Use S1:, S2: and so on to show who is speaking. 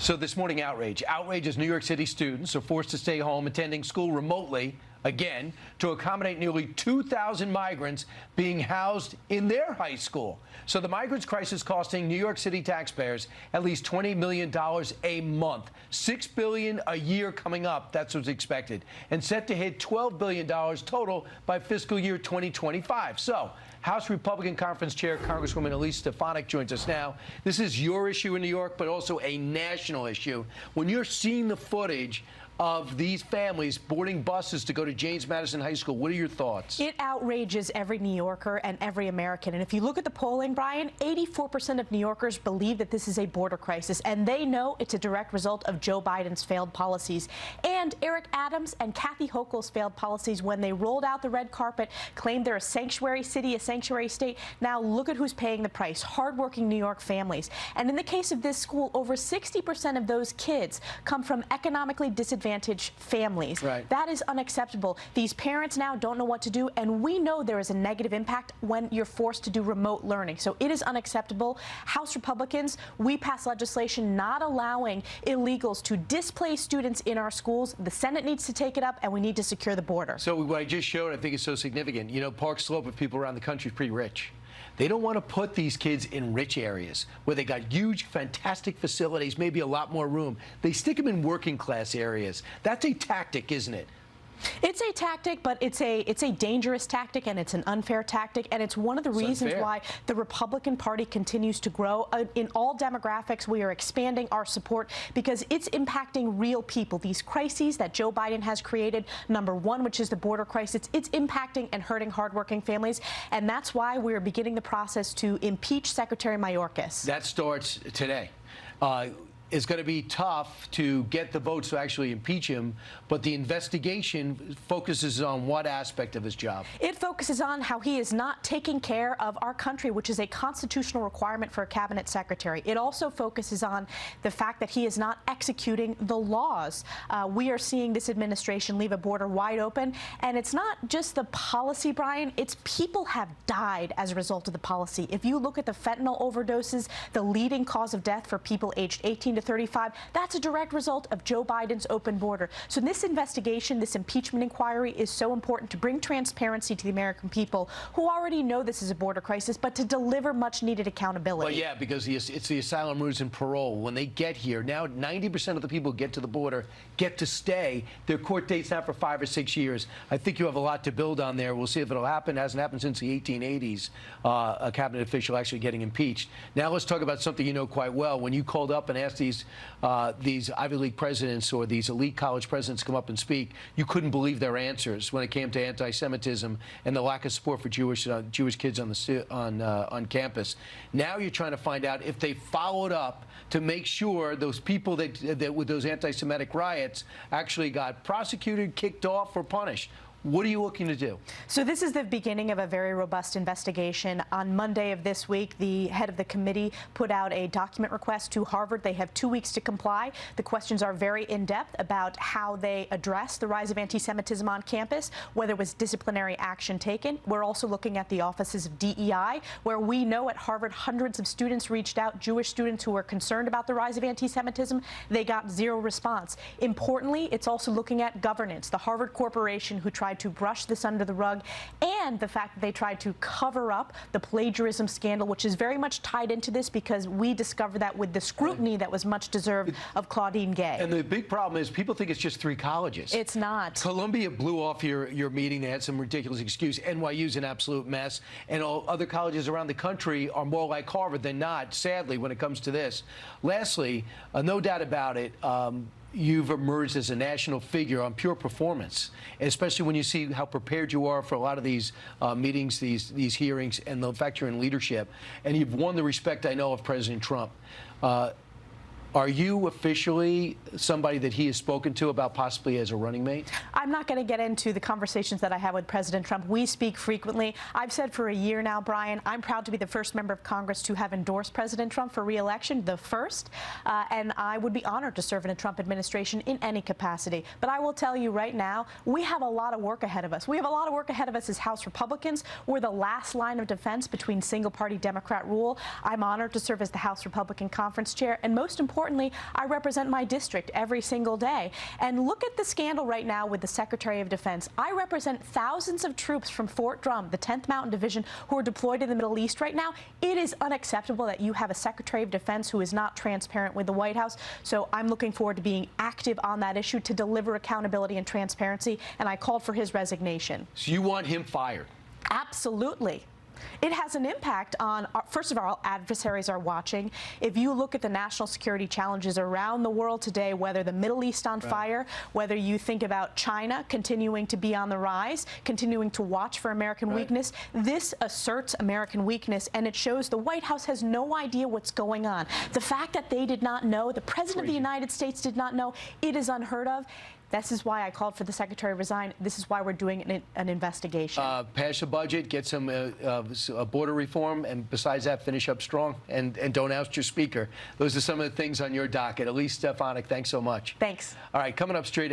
S1: So this morning, outrage as New York City students are forced to stay home attending school remotely again to accommodate nearly 2,000 migrants being housed in their high school. So the migrants crisis costing New York City taxpayers at least $20 million a month, $6 billion a year coming up. That's what's expected, and set to hit $12 billion total by fiscal year 2025. So House Republican Conference Chair Congresswoman Elise joins us now. This is your issue in New York, but also a national issue. When you're seeing the footage of these families boarding buses to go to James Madison High School, what are your thoughts?
S2: It outrages every New Yorker and every American. And if you look at the polling, Brian, 84% of New Yorkers believe that this is a border crisis, and they know it's a direct result of Joe Biden's failed policies and Eric Adams and Kathy Hochul's failed policies when they rolled out the red carpet, claimed they're a sanctuary city, a sanctuary state. Now look at who's paying the price: hardworking New York families. And in the case of this school, over 60% of those kids come from economically disadvantaged families.
S1: Right.
S2: That is unacceptable. These parents now don't know what to do, and we know there is a negative impact when you're forced to do remote learning. So it is unacceptable. House Republicans, we passed legislation not allowing illegals to displace students in our schools. The Senate needs to take it up, and we need to secure the border.
S1: So what I just showed, I think, is so significant. You know, Park Slope, of people around the country, is pretty rich. They don't want to put these kids in rich areas where they got huge, fantastic facilities, maybe a lot more room. They stick them in working class areas. That's a tactic, isn't it?
S2: It's a tactic, but it's a dangerous tactic, and it's an unfair tactic, and it's one of the reasons why the Republican Party continues to grow. In all demographics, we are expanding our support because it's impacting real people. These crises that Joe Biden has created, number one, which is the border crisis, it's impacting and hurting hardworking families, and that's why we're beginning the process to impeach Secretary Mayorkas.
S1: That starts today. It's going to be tough to get the votes to actually impeach him, but the investigation focuses on what aspect of his job?
S2: It focuses on how he is not taking care of our country, which is a constitutional requirement for a cabinet secretary. It also focuses on the fact that he is not executing the laws. We are seeing this administration leave a border wide open, and it's not just the policy, Brian. It's people have died as a result of the policy. If you look at the fentanyl overdoses, the leading cause of death for people aged 18 to 35, that's a direct result of Joe Biden's open border. So this investigation, this impeachment inquiry, is so important to bring transparency to the American people who already know this is a border crisis, but to deliver much needed accountability.
S1: Well, yeah, because it's the asylum rules and parole. When they get here, now 90% of the people who get to the border get to stay. Their court date's not for 5 or 6 years. I think you have a lot to build on there. We'll see if it'll happen. It hasn't happened since the 1880s, a cabinet official actually getting impeached. Now let's talk about something you know quite well. When you called up and asked these Ivy League presidents or these elite college presidents come up and speak, you couldn't believe their answers when it came to anti-Semitism and the lack of support for Jewish kids on campus. Now you're trying to find out if they followed up to make sure those people that with those anti-Semitic riots actually got prosecuted, kicked off, or punished. What are you looking to do? So
S2: this is the beginning of a very robust investigation. On Monday of this week, the head of the committee put out a document request to Harvard. They have 2 weeks to comply. The questions are very in-depth about how they address the rise of anti-Semitism on campus, whether it was disciplinary action taken. We're also looking at the offices of DEI, where we know at Harvard hundreds of students reached out, Jewish students who were concerned about the rise of anti-Semitism. They got zero response. Importantly, it's also looking at governance. The Harvard Corporation, who tried to brush this under the rug, and the fact that they tried to cover up the plagiarism scandal, which is very much tied into this because we discovered that with the scrutiny that was much deserved of Claudine Gay.
S1: And the big problem is people think it's just 3 colleges.
S2: It's not.
S1: Columbia blew off your meeting. They had some ridiculous excuse. NYU's an absolute mess. And all other colleges around the country are more like Harvard than not, sadly, when it comes to this. Lastly, no doubt about it, you've emerged as a national figure on pure performance, especially when you see how prepared you are for a lot of these meetings, these hearings, and the fact you're in leadership. And you've won the respect, I know, of President Trump. Are you officially somebody that he has spoken to about possibly as a running mate?
S2: I'm not going to get into the conversations that I have with President Trump. We speak frequently. I've said for a year now, Brian, I'm proud to be the first member of Congress to have endorsed President Trump for re-election, the first, and I would be honored to serve in a Trump administration in any capacity. But I will tell you right now, we have a lot of work ahead of us. We have a lot of work ahead of us as House Republicans. We're the last line of defense between single-party Democrat rule. I'm honored to serve as the House Republican Conference Chair, and most importantly, importantly, I represent my district every single day. And look at the scandal right now with the Secretary of Defense. I represent thousands of troops from Fort Drum, the 10th Mountain Division, who are deployed in the Middle East right now. It is unacceptable that you have a Secretary of Defense who is not transparent with the White House. So I'm looking forward to being active on that issue to deliver accountability and transparency, and I called for his resignation.
S1: So you want him fired?
S2: Absolutely. It has an impact on, first of all, adversaries are watching. If you look at the national security challenges around the world today, whether the Middle East on fire, whether you think about China continuing to be on the rise, continuing to watch for American weakness, this asserts American weakness, and it shows the White House has no idea what's going on. The fact that they did not know, the President of the United States did not know, it is unheard of. This is why I called for the Secretary to resign. This is why we're doing an investigation.
S1: Pass a budget, get some border reform, and besides that, finish up strong and don't oust your speaker. Those are some of the things on your docket. Elise Stefanik, thanks so much.
S2: Thanks.
S1: All right, coming up straight ahead.